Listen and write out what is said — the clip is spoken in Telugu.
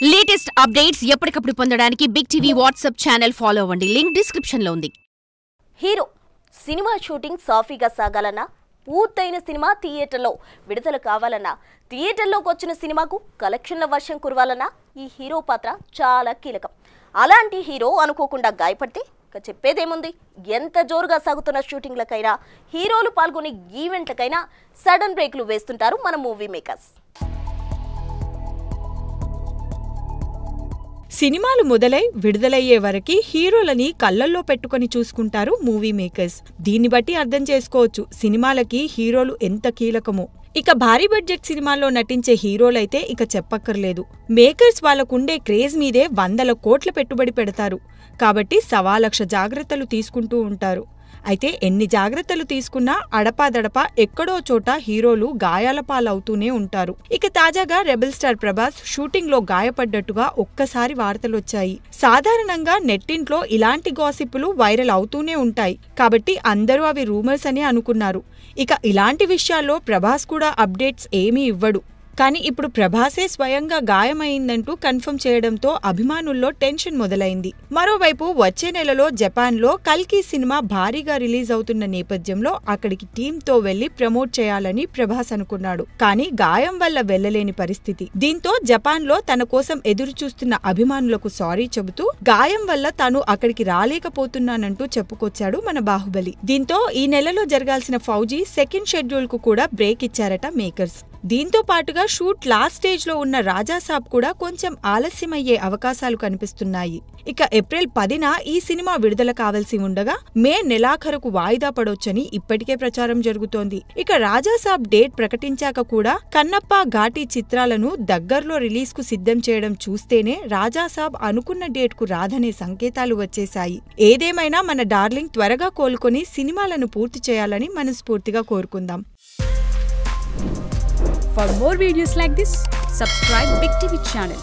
లేటెస్ట్ అప్డేట్స్ ఎప్పటికప్పుడు పొందడానికి Big TV WhatsApp channel follow అవ్వండి. లింక్ డిస్క్రిప్షన్ లో ఉంది. హీరో సినిమా షూటింగ్ సాఫీగా సాగాలన్నా, పూర్తయిన సినిమా థియేటర్లో విడుదల కావాలన్నా, థియేటర్లోకి వచ్చిన సినిమాకు కలెక్షన్ల వర్షం కురవాలన్నా ఈ హీరో పాత్ర చాలా కీలకం. అలాంటి హీరో అనుకోకుండా గాయపడితే చెప్పేదేముంది? ఎంత జోరుగా సాగుతున్న షూటింగ్లకైనా, హీరోలు పాల్గొనే ఈవెంట్లకైనా సడన్ బ్రేక్లు వేస్తుంటారు మన మూవీ మేకర్స్. సినిమాలు మొదలై విడుదలయ్యే వరకు హీరోలని కళ్ళల్లో పెట్టుకుని చూసుకుంటారు మూవీ మేకర్స్. దీన్ని బట్టి అర్థం చేసుకోవచ్చు సినిమాలకి హీరోలు ఎంత కీలకమో. ఇక భారీ బడ్జెట్ సినిమాల్లో నటించే హీరోలైతే ఇక చెప్పక్కర్లేదు. మేకర్స్ వాళ్ళకుండే క్రేజ్ మీదే 100 కోట్ల పెట్టుబడి పెడతారు. కాబట్టి 1,00,000 జాగ్రత్తలు తీసుకుంటూ ఉంటారు. అయితే ఎన్ని జాగ్రత్తలు తీసుకున్నా అడపాదడపా ఎక్కడో చోట హీరోలు గాయాల పాలవుతూనే ఉంటారు. ఇక తాజాగా రెబెల్ స్టార్ ప్రభాస్ షూటింగ్ లో గాయపడ్డట్టుగా ఒక్కసారి వార్తలొచ్చాయి. సాధారణంగా నెట్టింట్లో ఇలాంటి గాసిప్పులు వైరల్ అవుతూనే ఉంటాయి. కాబట్టి అందరూ అవి రూమర్స్ అని అనుకున్నారు. ఇక ఇలాంటి విషయాల్లో ప్రభాస్ కూడా అప్డేట్స్ ఏమీ ఇవ్వడు. కానీ ఇప్పుడు ప్రభాసే స్వయంగా గాయమైందంటూ కన్ఫర్మ్ చేయడంతో అభిమానుల్లో టెన్షన్ మొదలైంది. మరోవైపు వచ్చే నెలలో జపాన్లో కల్కి సినిమా భారీగా రిలీజ్ అవుతున్న నేపథ్యంలో అక్కడికి టీంతో వెళ్లి ప్రమోట్ చేయాలని ప్రభాస్ అనుకున్నాడు. కానీ గాయం వల్ల వెళ్లలేని పరిస్థితి. దీంతో జపాన్లో తన కోసం ఎదురు చూస్తున్న అభిమానులకు సారీ చెబుతూ గాయం వల్ల తాను అక్కడికి రాలేకపోతున్నానంటూ చెప్పుకొచ్చాడు మన బాహుబలి. దీంతో ఈ నెలలో జరగాల్సిన ఫౌజీ సెకండ్ షెడ్యూల్ కు కూడా బ్రేక్ ఇచ్చారట మేకర్స్. దీంతో పాటుగా షూట్ లాస్ట్ స్టేజ్ లో ఉన్న రాజాసాబ్ కూడా కొంచెం ఆలస్యమయ్యే అవకాశాలు కనిపిస్తున్నాయి. ఇక ఏప్రిల్ 10న ఈ సినిమా విడుదల కావాల్సి ఉండగా మే నెలాఖరుకు వాయిదా పడొచ్చని ఇప్పటికే ప్రచారం జరుగుతోంది. ఇక రాజాసాబ్ డేట్ ప్రకటించాక కూడా కన్నప్ప ఘాటి చిత్రాలను దగ్గర్లో రిలీజ్ కు సిద్ధం చేయడం చూస్తేనే రాజాసాబ్ అనుకున్న డేట్ కు రాదనే సంకేతాలు వచ్చేశాయి. ఏదేమైనా మన డార్లింగ్ త్వరగా కోలుకొని సినిమాలను పూర్తి చేయాలని మనస్ఫూర్తిగా కోరుకుందాం. For more videos like this, subscribe Big TV channel.